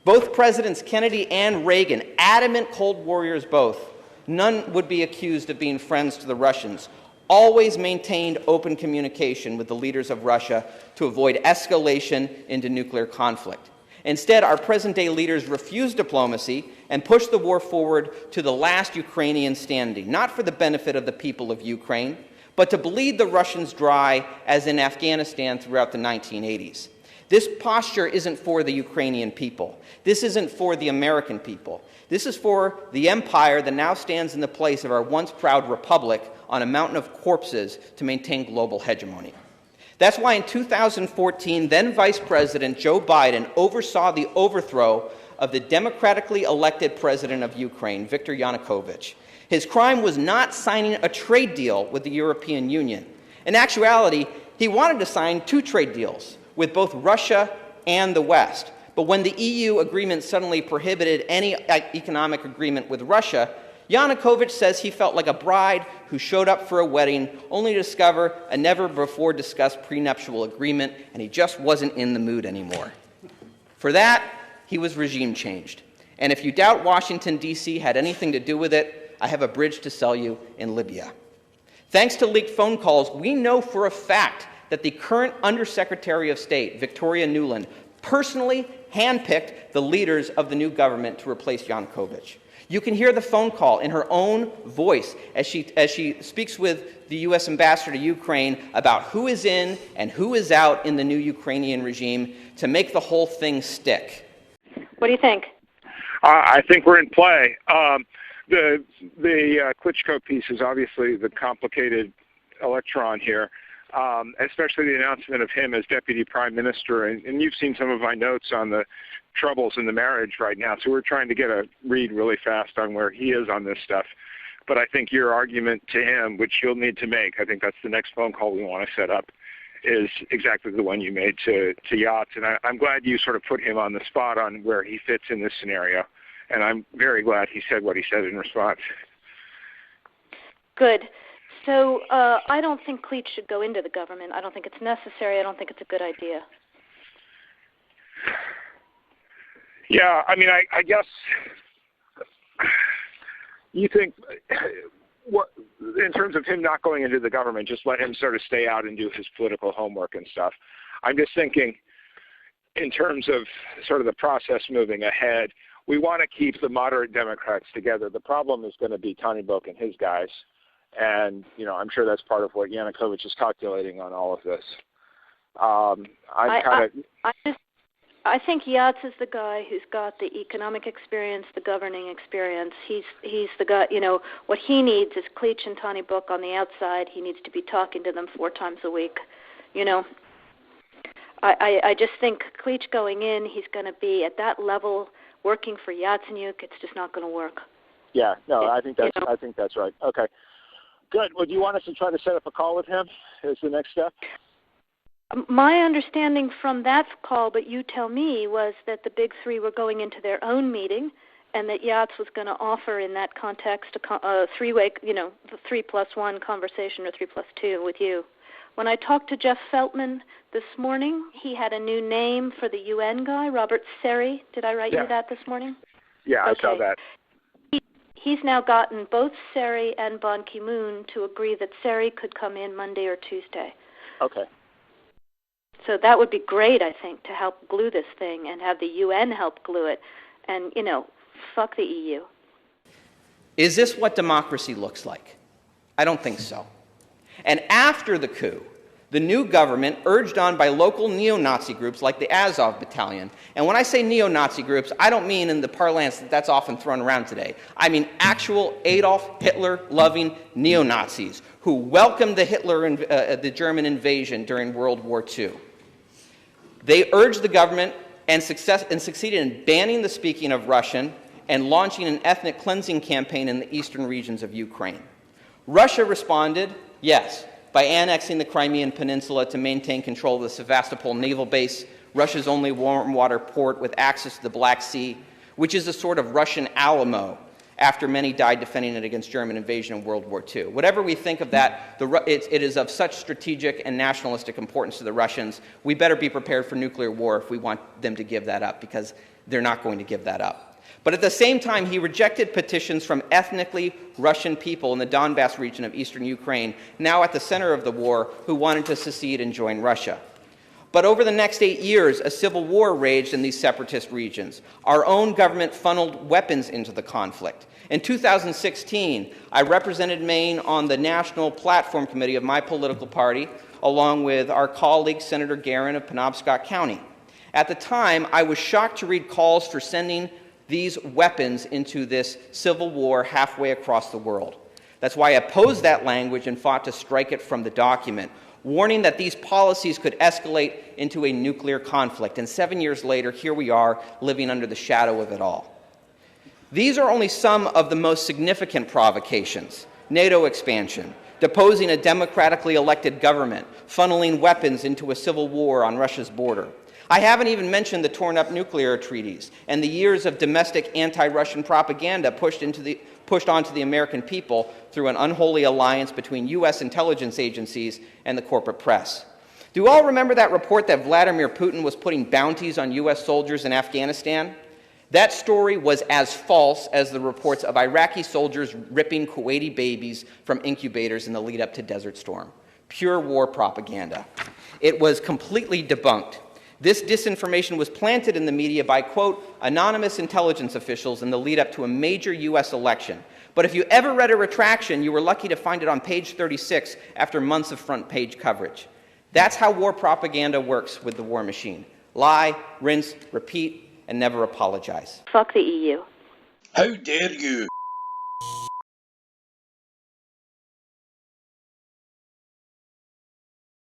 Both Presidents Kennedy and Reagan, adamant Cold Warriors both, none would be accused of being friends to the Russians, always maintained open communication with the leaders of Russia to avoid escalation into nuclear conflict. Instead, our present-day leaders refuse diplomacy and push the war forward to the last Ukrainian standing, not for the benefit of the people of Ukraine, but to bleed the Russians dry, as in Afghanistan throughout the 1980s. This posture isn't for the Ukrainian people. This isn't for the American people. This is for the empire that now stands in the place of our once proud republic on a mountain of corpses to maintain global hegemony. That's why in 2014, then Vice President Joe Biden oversaw the overthrow of the democratically elected president of Ukraine, Viktor Yanukovych. His crime was not signing a trade deal with the European Union. In actuality, he wanted to sign 2 trade deals with both Russia and the West. But when the EU agreement suddenly prohibited any economic agreement with Russia, Yanukovych says he felt like a bride who showed up for a wedding only to discover a never-before-discussed prenuptial agreement, and he just wasn't in the mood anymore. For that, he was regime changed. And if you doubt Washington, D.C. had anything to do with it, I have a bridge to sell you in Libya. Thanks to leaked phone calls, we know for a fact that the current Undersecretary of State, Victoria Nuland, personally handpicked the leaders of the new government to replace Yanukovych. You can hear the phone call in her own voice as she speaks with the U.S. ambassador to Ukraine about who is in and who is out in the new Ukrainian regime to make the whole thing stick. What do you think? I think we're in play. The Klitschko piece is obviously the complicated electron here, especially the announcement of him as deputy prime minister. And you've seen some of my notes on the troubles in the marriage right now, so we're trying to get a read really fast on where he is on this stuff. But I think your argument to him, which you'll need to make, I think that's the next phone call we want to set up, is exactly the one you made to Yachts. And I'm glad you sort of put him on the spot on where he fits in this scenario. And I'm very glad he said what he said in response. Good. So I don't think Cleach should go into the government. I don't think it's necessary. I don't think it's a good idea. Yeah, I mean, I guess you think, what, in terms of him not going into the government, just let him sort of stay out and do his political homework and stuff. I'm just thinking in terms of sort of the process moving ahead, we want to keep the moderate Democrats together. The problem is going to be Tony Book and his guys. And, you know, I'm sure that's part of what Yanukovych is calculating on all of this. I think Yachts is the guy who's got the economic experience, the governing experience. He's the guy, you know, what he needs is Cleach and Tony Book on the outside. He needs to be talking to them 4 times a week, you know. I just think Cleach going in, he's going to be at that level working for Yatsenyuk. It's just not going to work. Yeah, no, I think that's right. Okay, good. Well, do you want us to try to set up a call with him as the next step? My understanding from that call, but you tell me, was that the big 3 were going into their own meeting, and that Yachts was going to offer in that context a 3-way, you know, the 3+1 conversation or 3+2 with you. When I talked to Jeff Feltman this morning, he had a new name for the UN guy, Robert Seri. Did I write you that this morning? Yeah, okay. I saw that. He's now gotten both Seri and Ban Ki-moon to agree that Seri could come in Monday or Tuesday. Okay. So that would be great, I think, to help glue this thing and have the UN help glue it. And, you know, fuck the EU. Is this what democracy looks like? I don't think so. And after the coup, the new government, urged on by local neo-Nazi groups like the Azov Battalion, and when I say neo-Nazi groups, I don't mean in the parlance that's often thrown around today. I mean actual Adolf Hitler-loving neo-Nazis who welcomed the German invasion during World War II. They urged the government and succeeded in banning the speaking of Russian and launching an ethnic cleansing campaign in the eastern regions of Ukraine. Russia responded, yes, by annexing the Crimean Peninsula to maintain control of the Sevastopol naval base, Russia's only warm water port with access to the Black Sea, which is a sort of Russian Alamo after many died defending it against German invasion in World War II. Whatever we think of that, it is of such strategic and nationalistic importance to the Russians, we better be prepared for nuclear war if we want them to give that up, because They're not going to give that up. But at the same time, he rejected petitions from ethnically Russian people in the Donbass region of eastern Ukraine, now at the center of the war, who wanted to secede and join Russia. But over the next 8 years, a civil war raged in these separatist regions. Our own government funneled weapons into the conflict. In 2016, I represented Maine on the National Platform Committee of my political party, along with our colleague, Senator Guerin of Penobscot County. At the time, I was shocked to read calls for sending these weapons into this civil war halfway across the world. That's why I opposed that language and fought to strike it from the document, warning that these policies could escalate into a nuclear conflict. And 7 years later, here we are, living under the shadow of it all. These are only some of the most significant provocations: NATO expansion, deposing a democratically elected government, funneling weapons into a civil war on Russia's border. I haven't even mentioned the torn-up nuclear treaties and the years of domestic anti-Russian propaganda pushed onto the American people through an unholy alliance between U.S. intelligence agencies and the corporate press. Do you all remember that report that Vladimir Putin was putting bounties on U.S. soldiers in Afghanistan? That story was as false as the reports of Iraqi soldiers ripping Kuwaiti babies from incubators in the lead-up to Desert Storm. Pure war propaganda. It was completely debunked. This disinformation was planted in the media by, quote, anonymous intelligence officials in the lead-up to a major U.S. election. But if you ever read a retraction, you were lucky to find it on page 36 after months of front-page coverage. That's how war propaganda works with the war machine. Lie, rinse, repeat, and never apologize. Fuck the EU. How dare you?